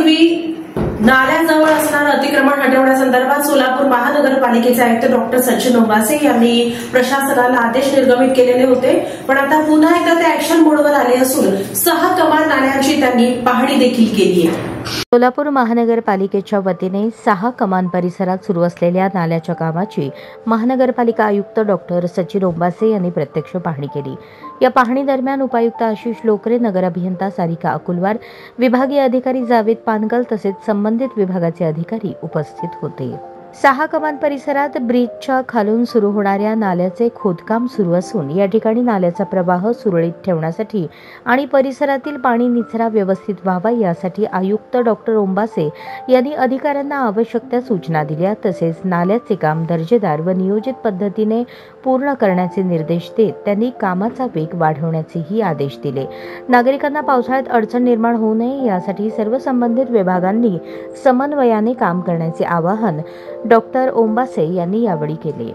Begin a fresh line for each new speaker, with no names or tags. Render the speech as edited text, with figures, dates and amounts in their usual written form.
यापूर्वी नाल्याजवळ असणारं अतिक्रमण हटवण्यासंदर्भात सोलापूर महानगरपालिकेचे आयुक्त डॉक्टर सचिन ओंबासे यांनी प्रशासनाला आदेश निर्गमित केलेले होते, पण आता पुन्हा एकदा ते ऍक्शन मोडवर आले असून 6 कमान नाल्यांची त्यांनी पाहणी देखील केली आहे।
सोलापूर महानगरपालिकेच्या वतीने 6 कमान परिसरात सुरू असलेल्या नाल्याच्या कामाची महानगरपालिका आयुक्त डॉक्टर सचिन ओंबासे यांनी प्रत्यक्ष पाहणी केली। या पाहणी दरम्यान उपायुक्त आशिष लोकरे, नगर अभियंता सारिका अकुलवार, विभागीय अधिकारी जावेद पानगल तसेच संबंधित विभागाचे अधिकारी उपस्थित होते। 6 कमान परिसरात ब्रिजच्या खालून सुरू होणाऱ्या नाल्याचे खोदकाम सुरू असून या ठिकाणी नाल्याचा प्रवाह सुरळीत ठेवण्यासाठी आणि परिसरातील पाणी निचरा व्यवस्थित व्हावा यासाठी आयुक्त डॉक्टर ओंबासे यांनी अधिकाऱ्यांना आवश्यक त्या सूचना दिल्या। तसेच नाल्याचे काम दर्जेदार व नियोजित पद्धतीने पूर्ण करण्याचे निर्देश देत त्यांनी कामाचा वेग वाढवण्याचेही आदेश दिले। नागरिकांना पावसाळ्यात अडचण निर्माण होऊ नये यासाठी सर्व संबंधित विभागांनी समन्वयाने काम करण्याचे आवाहन डॉक्टर ओंबासे यांनी यावेळी केले।